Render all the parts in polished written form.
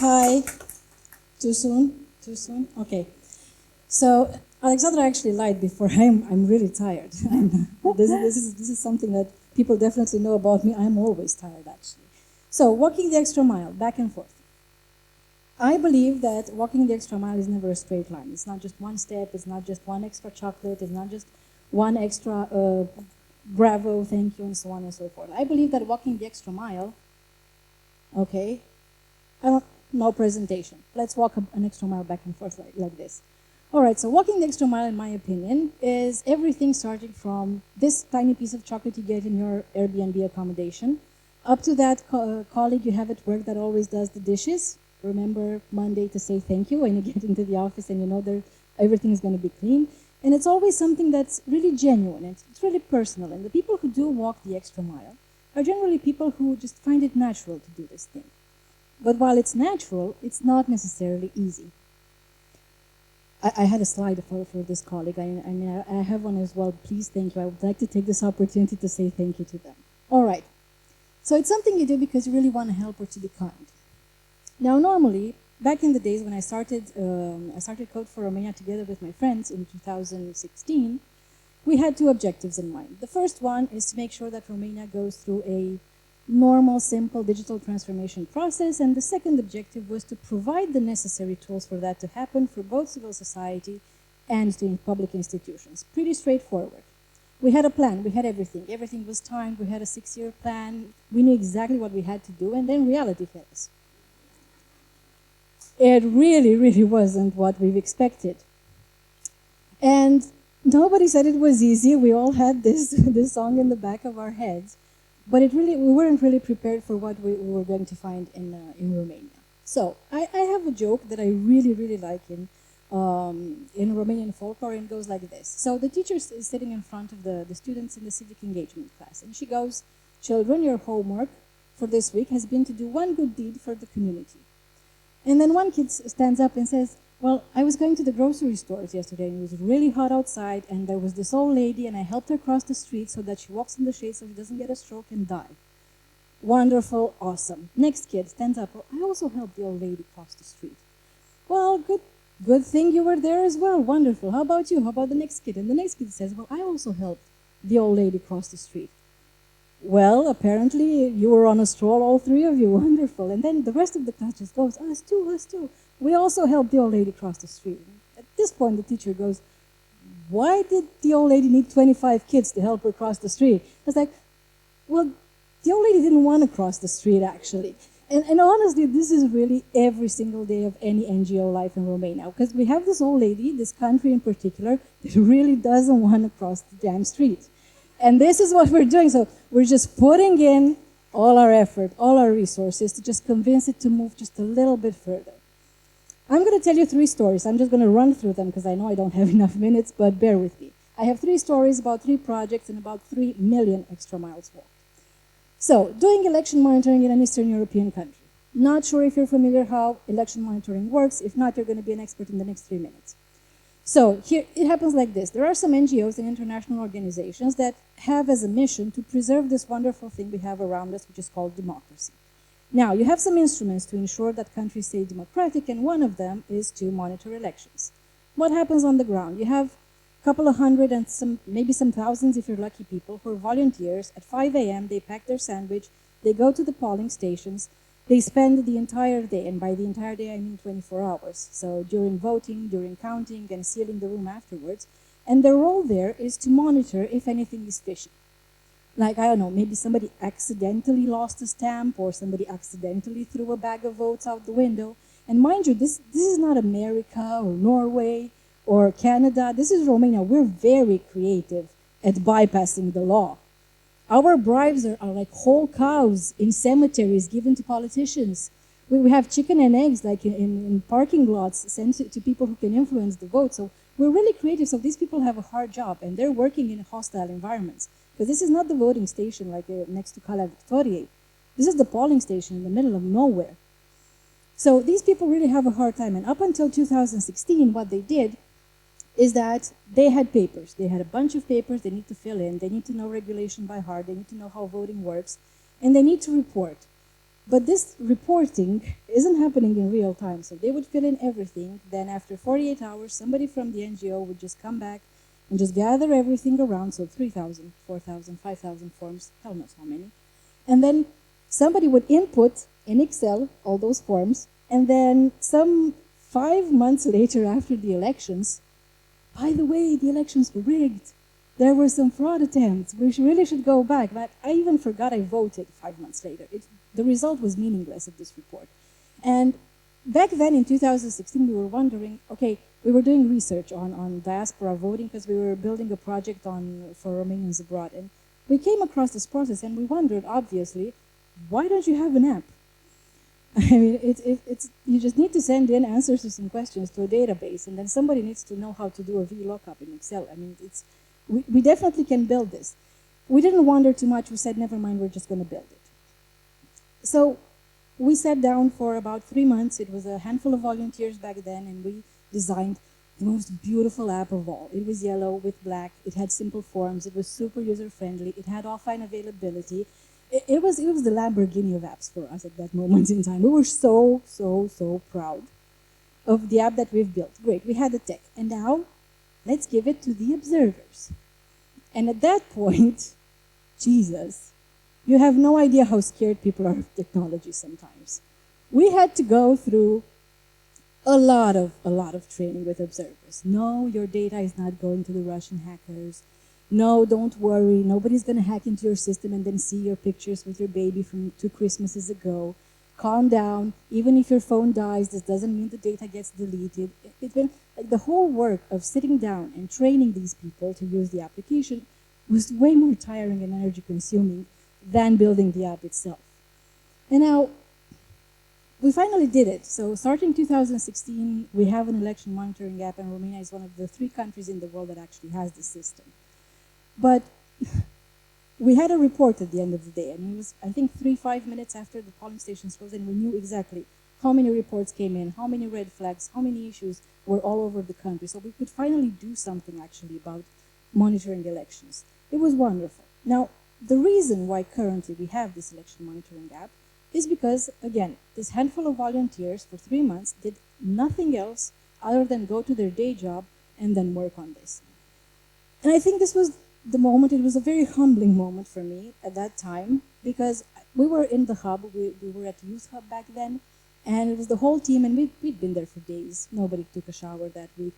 Hi. Too soon? Too soon? Okay. So Alexandra actually lied before. I'm really tired. This is something that people definitely know about me. I'm always tired, actually. So walking the extra mile, back and forth. I believe that walking the extra mile is never a straight line. It's not just one step. It's not just one extra chocolate. It's not just one extra bravo, thank you, and so on and so forth. I believe that walking the extra mile, okay, no presentation. Let's walk an extra mile back and forth like this. All right, so walking the extra mile, in my opinion, is everything starting from this tiny piece of chocolate you get in your Airbnb accommodation, up to that colleague you have at work that always does the dishes. Remember Monday to say thank you when you get into the office and you know that everything is going to be clean. And it's always something that's really genuine, and it's really personal. And the people who do walk the extra mile are generally people who just find it natural to do this thing. But while it's natural, it's not necessarily easy. I had a slide for this colleague. I have one as well. Please, thank you. I would like to take this opportunity to say thank you to them. All right. So it's something you do because you really want to help or to be kind. Now, normally, back in the days when I started Code for Romania together with my friends in 2016, we had two objectives in mind. The first one is to make sure that Romania goes through a normal, simple digital transformation process, and the second objective was to provide the necessary tools for that to happen for both civil society and to public institutions. Pretty straightforward. We had a plan, we had everything. Everything was timed, we had a 6-year plan, we knew exactly what we had to do, and then reality hit us. It really, really wasn't what we've expected. And nobody said it was easy. We all had this song in the back of our heads. But we weren't really prepared for what we were going to find in Romania. So I have a joke that I really, really like in Romanian folklore, and it goes like this. So the teacher is sitting in front of the students in the civic engagement class, and she goes, "Children, your homework for this week has been to do one good deed for the community." And then one kid stands up and says, "Well, I was going to the grocery stores yesterday and it was really hot outside, and there was this old lady and I helped her cross the street so that she walks in the shade so she doesn't get a stroke and die." Wonderful, awesome. Next kid stands up, "Well, I also helped the old lady cross the street." "Well, good thing you were there as well. Wonderful. How about you? How about the next kid?" And the next kid says, "Well, I also helped the old lady cross the street." "Well, apparently you were on a stroll, all three of you. Wonderful." And then the rest of the class just goes, us too, us too. We also helped the old lady cross the street. At this point, the teacher goes, "Why did the old lady need 25 kids to help her cross the street?" I was like, well, the old lady didn't want to cross the street, actually. And honestly, this is really every single day of any NGO life in Romania. Because we have this old lady, this country in particular, that really doesn't want to cross the damn street. And this is what we're doing. So we're just putting in all our effort, all our resources to just convince it to move just a little bit further. I'm going to tell you 3 stories. I'm just going to run through them because I know I don't have enough minutes, but bear with me. I have 3 stories about 3 projects and about 3 million extra miles walked. So, doing election monitoring in an Eastern European country. Not sure if you're familiar how election monitoring works. If not, you're going to be an expert in the next 3 minutes. So here, it happens like this. There are some NGOs and international organizations that have as a mission to preserve this wonderful thing we have around us, which is called democracy. Now, you have some instruments to ensure that countries stay democratic, and one of them is to monitor elections. What happens on the ground? You have a couple of hundred and maybe some thousands, if you're lucky, people who are volunteers. At 5 a.m., they pack their sandwich, they go to the polling stations, they spend the entire day, and by the entire day I mean 24 hours. So during voting, during counting, and sealing the room afterwards. And their role there is to monitor if anything is fishy. Like, I don't know, maybe somebody accidentally lost a stamp, or somebody accidentally threw a bag of votes out the window. And mind you, this is not America or Norway or Canada. This is Romania. We're very creative at bypassing the law. Our bribes are like whole cows in cemeteries given to politicians. We have chicken and eggs like in parking lots sent to people who can influence the vote. So we're really creative. So these people have a hard job, and they're working in hostile environments. Because this is not the voting station like next to Cala Victoriei. This is the polling station in the middle of nowhere. So these people really have a hard time. And up until 2016, what they did is that they had papers. They had a bunch of papers they need to fill in. They need to know regulation by heart. They need to know how voting works. And they need to report But this reporting isn't happening in real time. So they would fill in everything. Then after 48 hours, somebody from the NGO would just come back and just gather everything around. So 3,000, 4,000, 5,000 forms, hell knows how many. And then somebody would input in Excel all those forms. And then some 5 months later after the elections, by the way, the elections were rigged. There were some fraud attempts. We really should go back. But I even forgot I voted 5 months later. The result was meaningless of this report. And back then in 2016, we were wondering, okay, we were doing research on diaspora voting because we were building a project for Romanians abroad. And we came across this process and we wondered, obviously, why don't you have an app? I mean, you just need to send in answers to some questions to a database, and then somebody needs to know how to do a VLOOKUP in Excel. I mean, we definitely can build this. We didn't wonder too much. We said, never mind, we're just going to build it. So we sat down for about 3 months. It was a handful of volunteers back then, and we designed the most beautiful app of all. It was yellow with black. It had simple forms. It was super user-friendly. It had offline availability. It was the Lamborghini of apps for us at that moment in time. We were so, so, so proud of the app that we've built. Great, we had the tech. And now, let's give it to the observers. And at that point, Jesus, you have no idea how scared people are of technology sometimes. We had to go through a lot of training with observers. No, your data is not going to the Russian hackers. No, don't worry. Nobody's going to hack into your system and then see your pictures with your baby from 2 Christmases ago. Calm down. Even if your phone dies, this doesn't mean the data gets deleted. It's been like the whole work of sitting down and training these people to use the application was way more tiring and energy consuming than building the app itself. And now, we finally did it. So starting 2016, we have an election monitoring app, and Romania is one of the 3 countries in the world that actually has this system. But we had a report at the end of the day, and it was, I think, 3-5 minutes after the polling stations closed, and we knew exactly how many reports came in, how many red flags, how many issues were all over the country. So we could finally do something actually about monitoring elections. It was wonderful. Now, the reason why currently we have this election monitoring app is because, again, this handful of volunteers for 3 months did nothing else other than go to their day job and then work on this. And I think this was the moment, it was a very humbling moment for me at that time, because we were in the hub, we were at Youth Hub back then, and it was the whole team, and we'd been there for days. Nobody took a shower that week.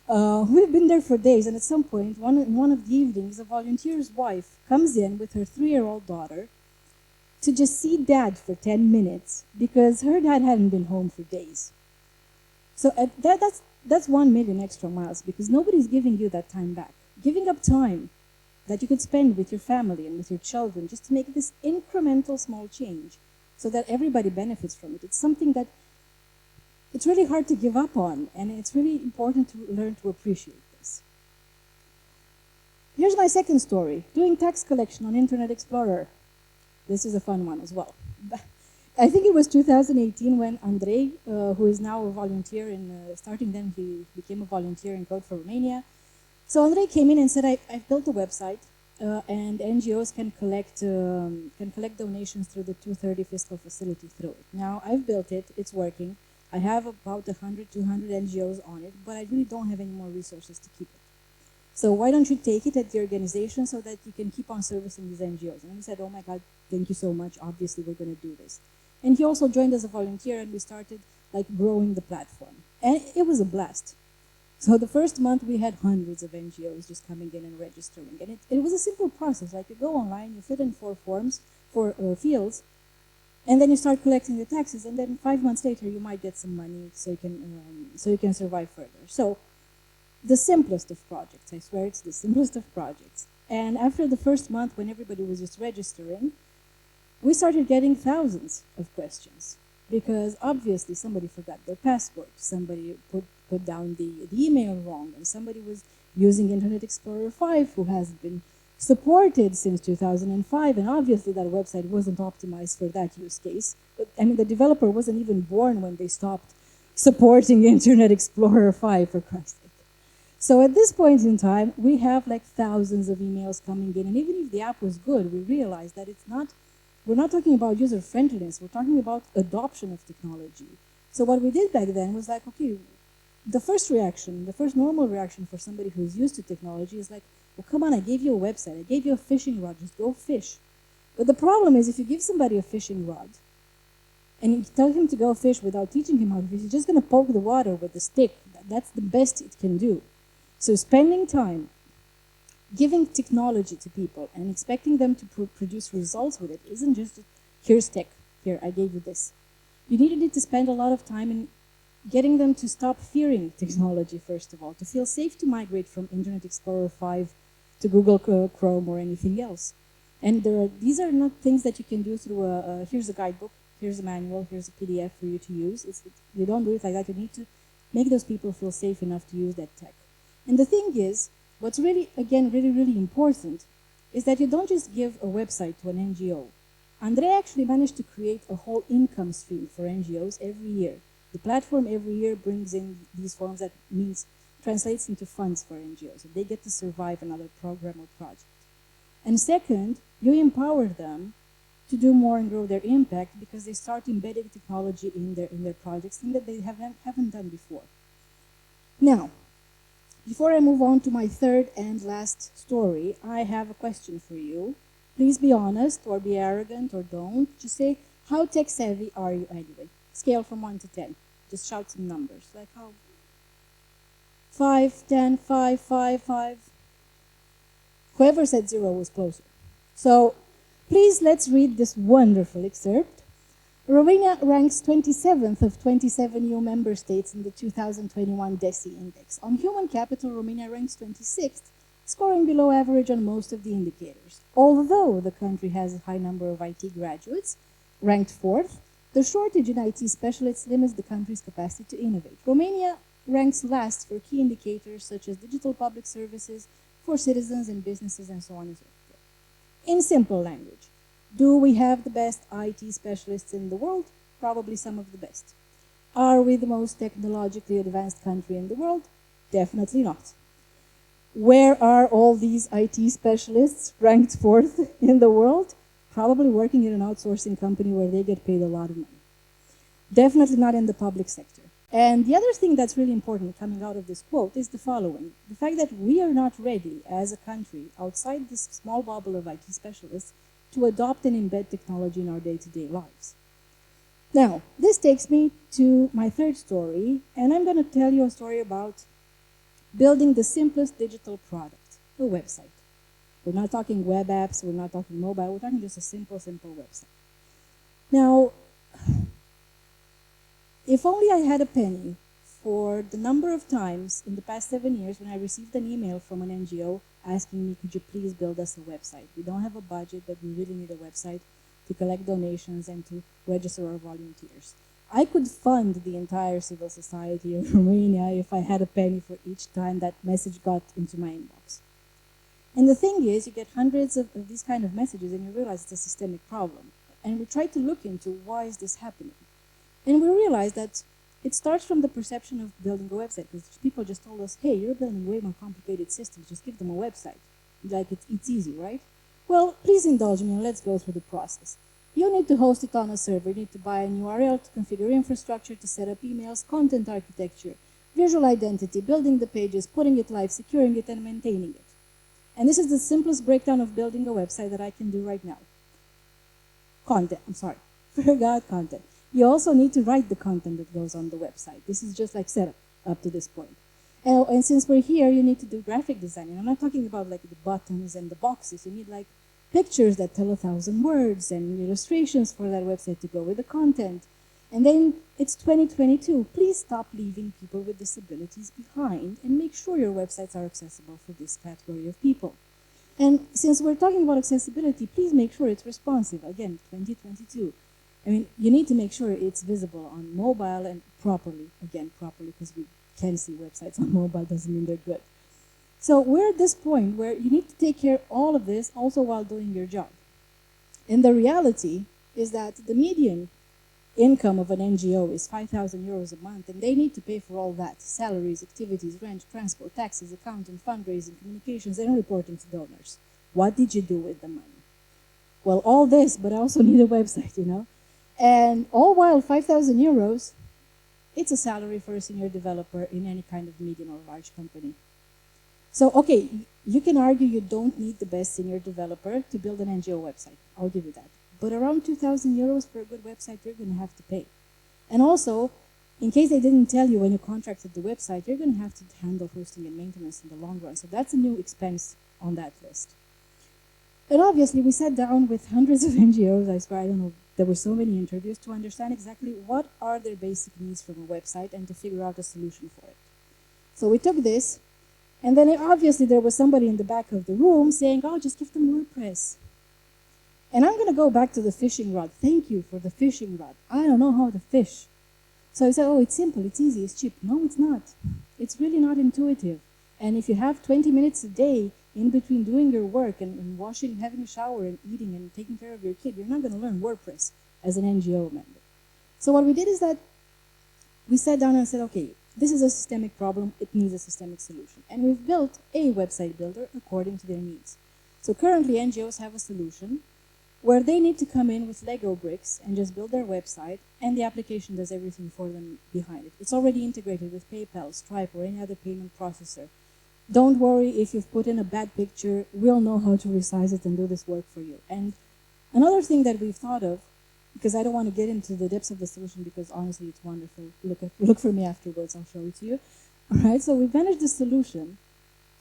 We've been there for days, and at some point, one of the evenings, a volunteer's wife comes in with her 3-year-old daughter to just see dad for 10 minutes because her dad hadn't been home for days. So that's 1 million extra miles because nobody's giving you that time back. Giving up time that you could spend with your family and with your children just to make this incremental small change so that everybody benefits from it. It's something that it's really hard to give up on, and it's really important to learn to appreciate this. Here's my second story, doing tax collection on Internet Explorer. This is a fun one as well. I think it was 2018 when Andrei, who is now a volunteer starting then he became a volunteer in Code for Romania. So Andrei came in and said, I've built a website and NGOs can collect donations through the 230 fiscal facility through it. Now, I've built it, it's working. I have about 100, 200 NGOs on it, but I really don't have any more resources to keep it. So why don't you take it at the organization so that you can keep on servicing these NGOs? And we said, oh my God, thank you so much. Obviously, we're going to do this. And he also joined as a volunteer, and we started growing the platform. And it was a blast. So the first month, we had hundreds of NGOs just coming in and registering. And it was a simple process. You go online, you fill in 4 forms, 4 fields, and then you start collecting the taxes. And then 5 months later, you might get some money so you can survive further. So the simplest of projects, I swear it's the simplest of projects. And after the first month, when everybody was just registering, we started getting thousands of questions. Because obviously somebody forgot their password, somebody put down the email wrong, and somebody was using Internet Explorer 5 who hasn't been supported since 2005, and obviously that website wasn't optimized for that use case. But, I mean, the developer wasn't even born when they stopped supporting Internet Explorer 5, for Christ's sake. So at this point in time, we have thousands of emails coming in, and even if the app was good, we realized that it's not we're not talking about user-friendliness, we're talking about adoption of technology. So what we did back then was like, okay, the first reaction, the first normal reaction for somebody who's used to technology is like, well, come on, I gave you a website, I gave you a fishing rod, just go fish. But the problem is if you give somebody a fishing rod and you tell him to go fish without teaching him how to fish, he's just going to poke the water with a stick. That's the best it can do. So spending time giving technology to people and expecting them to produce results with it isn't just, here's tech, here, I gave you this. You need to spend a lot of time in getting them to stop fearing technology, first of all, to feel safe to migrate from Internet Explorer 5 to Google Chrome or anything else. And these are not things that you can do through here's a guidebook, here's a manual, here's a PDF for you to use. You don't do it like that. You need to make those people feel safe enough to use that tech. And the thing is, what's really, again, really important is that you don't just give a website to an NGO. Andre actually managed to create a whole income stream for NGOs every year. The platform every year brings in these forms that translates into funds for NGOs. So they get to survive another program or project. And second, you empower them to do more and grow their impact because they start embedding technology in their projects, things that they haven't done before. Now, before I move on to my third and last story, I have a question for you. Please be honest or be arrogant or don't. Just say, how tech savvy are you anyway? Scale from 1 to 10. Just shout some numbers. Like how? 5, 10, 5, 5, 5. Whoever said 0 was closer. So please let's read this wonderful excerpt. Romania ranks 27th of 27 EU member states in the 2021 DESI index. On human capital, Romania ranks 26th, scoring below average on most of the indicators. Although the country has a high number of IT graduates, ranked 4th, the shortage in IT specialists limits the country's capacity to innovate. Romania ranks last for key indicators such as digital public services for citizens and businesses and so on and so forth. In simple language, do we have the best IT specialists in the world? Probably some of the best. Are we the most technologically advanced country in the world? Definitely not. Where are all these IT specialists ranked 4th in the world? Probably working in an outsourcing company where they get paid a lot of money. Definitely not in the public sector. And the other thing that's really important coming out of this quote is the following. The fact that we are not ready as a country outside this small bubble of IT specialists to adopt and embed technology in our day-to-day lives. Now, this takes me to my third story, and I'm going to tell you a story about building the simplest digital product, a website. We're not talking web apps, we're not talking mobile, we're talking just a simple website. Now, if only I had a penny for the number of times in the past 7 years when I received an email from an NGO asking me, could you please build us a website? We don't have a budget, but we really need a website to collect donations and to register our volunteers. I could fund the entire civil society of Romania if I had a penny for each time that message got into my inbox. And the thing is, you get hundreds of these kind of messages and you realize it's a systemic problem. And we try to look into why is this happening. And we realize that it starts from the perception of building a website, because people just told us, hey, you're building way more complicated systems, just give them a website. Like, it's easy, right? Well, please indulge me and let's go through the process. You need to host it on a server, you need to buy an URL to configure infrastructure, to set up emails, content architecture, visual identity, building the pages, putting it live, securing it, and maintaining it. And this is the simplest breakdown of building a website that I can do right now. Forgot content. You also need to write the content that goes on the website. This is just like setup up to this point. And since we're here, you need to do graphic design. And I'm not talking about like the buttons and the boxes. You need like pictures that tell 1,000 words and illustrations for that website to go with the content. And then it's 2022. Please stop leaving people with disabilities behind and make sure your websites are accessible for this category of people. And since we're talking about accessibility, please make sure it's responsive. Again, 2022. I mean, you need to make sure it's visible on mobile and properly, because we can see websites on mobile doesn't mean they're good. So we're at this point where you need to take care of all of this also while doing your job. And the reality is that the median income of an NGO is 5,000 euros a month, and they need to pay for all that: salaries, activities, rent, transport, taxes, accounting, fundraising, communications, and reporting to donors. What did you do with the money? well, all this, but I also need a website, you know? And all while 5,000 euros, it's a salary for a senior developer in any kind of medium or large company. So, okay, you can argue you don't need the best senior developer to build an NGO website. I'll give you that. But around 2,000 euros for a good website, you're going to have to pay. And also, in case they didn't tell you when you contracted the website, you're going to have to handle hosting and maintenance in the long run. So that's a new expense on that list. And obviously, we sat down with hundreds of NGOs, I swear, I don't know, there were so many interviews to understand exactly what are their basic needs from a website and to figure out a solution for it. So we took this, and then obviously there was somebody in the back of the room saying, oh, just give them WordPress. And I'm going to go back to the fishing rod. Thank you for the fishing rod. I don't know how to fish. So I said, oh, it's simple, it's easy, it's cheap. No, it's not. It's really not intuitive. And if you have 20 minutes a day in between doing your work and washing, having a shower and eating and taking care of your kid, you're not going to learn WordPress as an NGO member. So what we did is that we sat down and said, okay, this is a systemic problem, it needs a systemic solution. And we've built a website builder according to their needs. So currently NGOs have a solution where they need to come in with Lego bricks and just build their website, and the application does everything for them behind it. It's already integrated with PayPal, Stripe, or any other payment processor. Don't worry if you've put in a bad picture, we'll know how to resize it and do this work for you. And another thing that we've thought of, because I don't want to get into the depths of the solution because honestly it's wonderful. Look for me afterwards, I'll show it to you. All right, so we managed the solution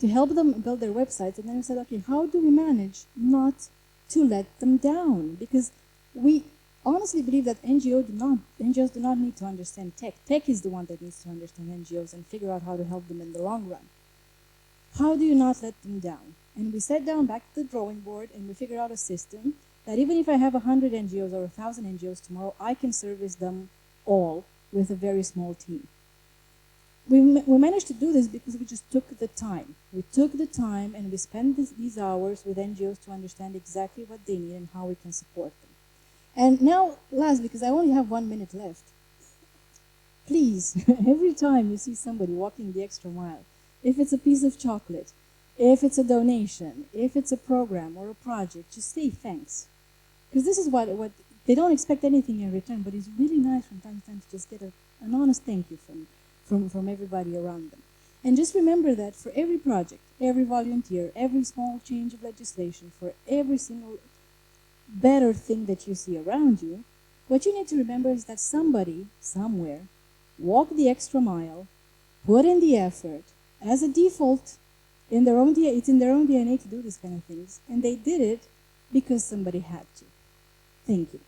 to help them build their websites, and then we said, okay, how do we manage not to let them down? Because we honestly believe that NGOs do not need to understand tech. Tech is the one that needs to understand NGOs and figure out how to help them in the long run. How do you not let them down? And we sat down back to the drawing board and we figured out a system that even if I have 100 NGOs or 1,000 NGOs tomorrow, I can service them all with a very small team. We managed to do this because we just took the time. We took the time and we spent these hours with NGOs to understand exactly what they need and how we can support them. And now, last, because I only have 1 minute left, please, every time you see somebody walking the extra mile, if it's a piece of chocolate, if it's a donation, if it's a program or a project, just say thanks. Because this is what they don't expect anything in return, but it's really nice from time to time to just get an honest thank you from everybody around them. And just remember that for every project, every volunteer, every small change of legislation, for every single better thing that you see around you, what you need to remember is that somebody, somewhere, walked the extra mile, put in the effort, as a default, it's in their own DNA to do this kind of things, and they did it because somebody had to. Thank you.